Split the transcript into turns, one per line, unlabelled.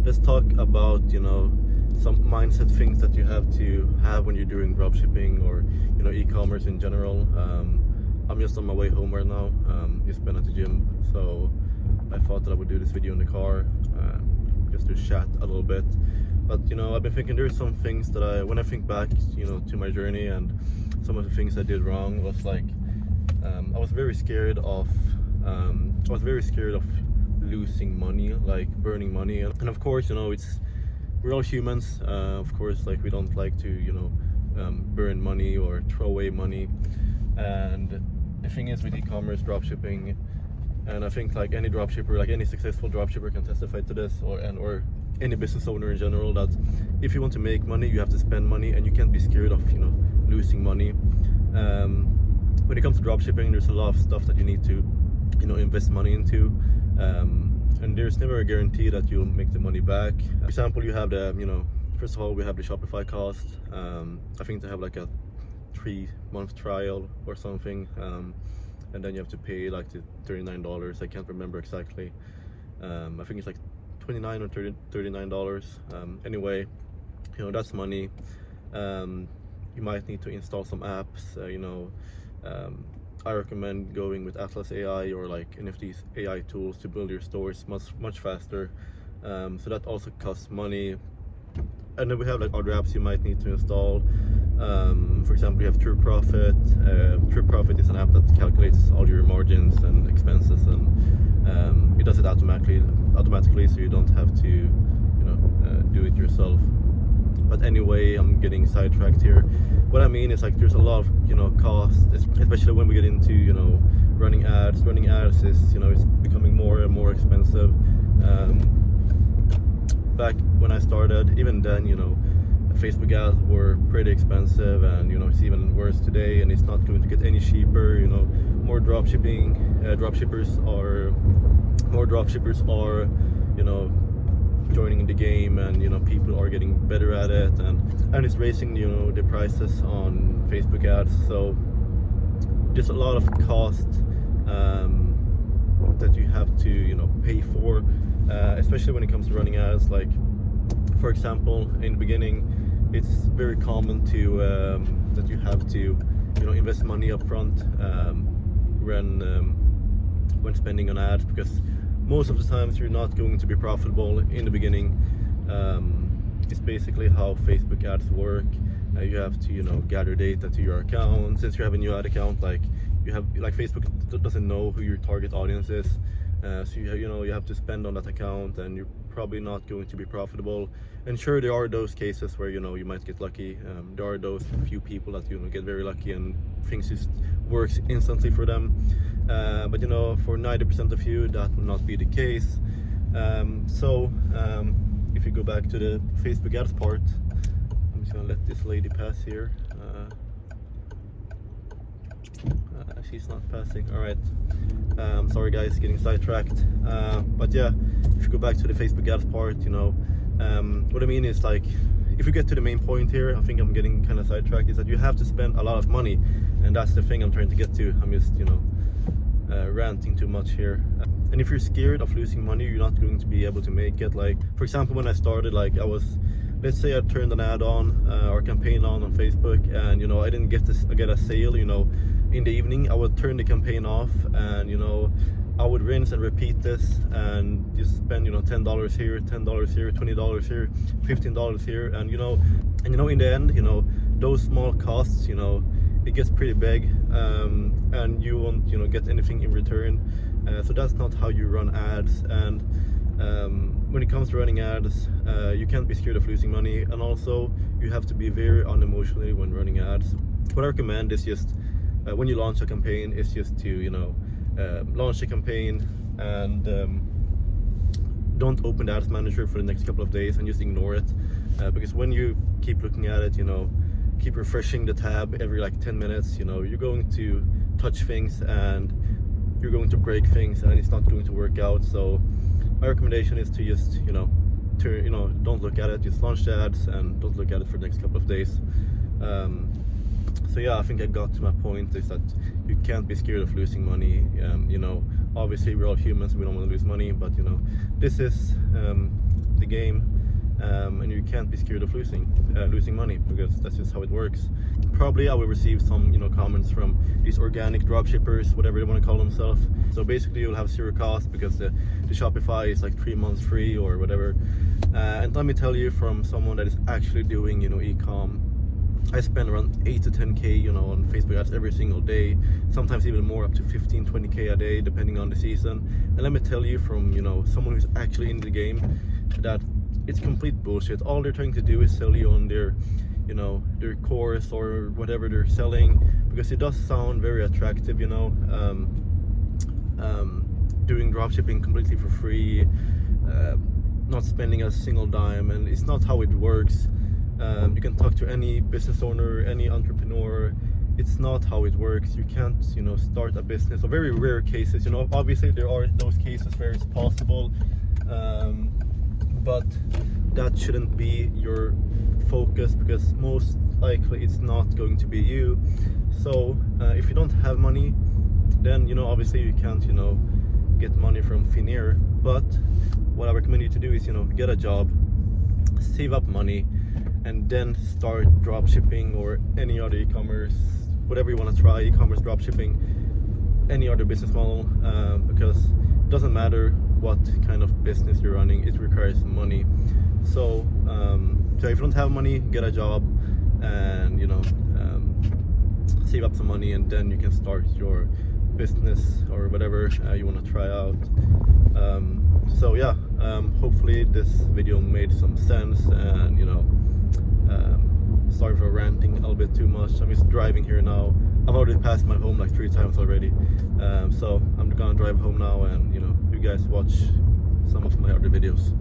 let's talk about, some mindset things that you have to have when you're doing dropshipping or, e-commerce in general. I'm just on my way home right now. Just been at the gym, so I thought that I would do this video in the car, just to chat a little bit. But I've been thinking there's some things that when I think back, to my journey and some of the things I did wrong was like, I was very scared of losing money, like burning money. And of course, we're all humans. Of course, like we don't like to, burn money or throw away money. And the thing is with e-commerce, dropshipping, and I think like any dropshipper, like any successful dropshipper can testify to this, or any business owner in general, that if you want to make money, you have to spend money, and you can't be scared of losing money. When it comes to dropshipping, there's a lot of stuff that you need to invest money into, and there's never a guarantee that you'll make the money back. For example, you have the first of all, we have the Shopify cost. I think they have like a 3-month trial or something, and then you have to pay like the $39. I can't remember exactly. I think it's like $29 or $39. Anyway, that's money. You might need to install some apps. I recommend going with Atlas AI or like any of these AI tools to build your stores much faster. So that also costs money. And then we have like other apps you might need to install. For example, you have True Profit. True Profit is an app that calculates all your margins and expenses, and it does it automatically, so you don't have to do it yourself. But anyway, I'm getting sidetracked here. What I mean is like there's a lot of cost, especially when we get into running ads. Running ads is it's becoming more and more expensive. Back when I started, even then Facebook ads were pretty expensive, and it's even worse today, and it's not going to get any cheaper. More dropshippers are joining the game, and people are getting better at it, and it's raising the prices on Facebook ads. So there's a lot of cost that you have to pay for, especially when it comes to running ads. Like for example, in the beginning, it's very common to that you have to invest money up front when spending on ads, because most of the times you're not going to be profitable in the beginning. It's basically how Facebook ads work. You have to gather data to your account. Since you have a new ad account, like Facebook doesn't know who your target audience is, so you have to spend on that account, and you're probably not going to be profitable. And sure, there are those cases where you might get lucky. There are those few people that get very lucky and things just works instantly for them. But for 90% of you, that will not be the case. So if you go back to the Facebook ads part, I'm just gonna let this lady pass here. She's not passing. All right. Sorry guys, getting sidetracked. But yeah, if you go back to the Facebook ads part, what I mean is like, if you get to the main point here, I think I'm getting kind of sidetracked, is that you have to spend a lot of money, and that's the thing I'm trying to get to. I'm just ranting too much here. And if you're scared of losing money, you're not going to be able to make it. Like for example, when I started, like let's say I turned an ad on or campaign on Facebook, and I didn't get a sale in the evening. I would turn the campaign off, and I would rinse and repeat this, and just spend $10 here, $10 here, $20 here, $15 here, and in the end, those small costs, it gets pretty big, and you won't get anything in return. So that's not how you run ads. And when it comes to running ads, you can't be scared of losing money, and also you have to be very unemotional when running ads. What I recommend is just when you launch a campaign, is just to launch a campaign, and don't open the ads manager for the next couple of days, and just ignore it, because when you keep looking at it, keep refreshing the tab every like 10 minutes, you're going to touch things, and you're going to break things, and it's not going to work out. So my recommendation is to just don't look at it, just launch the ads and don't look at it for the next couple of days. So yeah, I think I got to my point, is that you can't be scared of losing money. Obviously we're all humans, we don't want to lose money, but this is the game, and you can't be scared of losing money, because that's just how it works. Probably I will receive some, you know, comments from these organic dropshippers, whatever they want to call themselves. So basically you'll have zero cost because the Shopify is like 3 months free or whatever. And let me tell you, from someone that is actually doing, you know, e-com, I spend around 8 to 10k, you know, on Facebook ads every single day, sometimes even more, up to 15-20k a day depending on the season. And let me tell you, from, you know, someone who's actually in the game, that it's complete bullshit. All they're trying to do is sell you on their, you know, their course or whatever they're selling, because it does sound very attractive, you know, doing dropshipping completely for free, not spending a single dime, and it's not how it works. You can talk to any business owner, any entrepreneur. It's not how it works. You can't, you know, start a business, or very rare cases, you know, obviously there are those cases where it's possible, but that shouldn't be your focus, because most likely it's not going to be you. So if you don't have money, then, you know, obviously you can't, you know, get money from thin air. But what I recommend you to do is, you know, get a job, save up money, and then start dropshipping or any other e-commerce, whatever you want to try, e-commerce, dropshipping, any other business model, because it doesn't matter what kind of business you're running, it requires money. So so if you don't have money, get a job, and, you know, save up some money, and then you can start your business or whatever you want to try out. So yeah, hopefully this video made some sense, and, you know, sorry for ranting a little bit too much. I'm just driving here now. I've already passed my home like 3 times already, so I'm gonna drive home now, and, you know, you guys watch some of my other videos.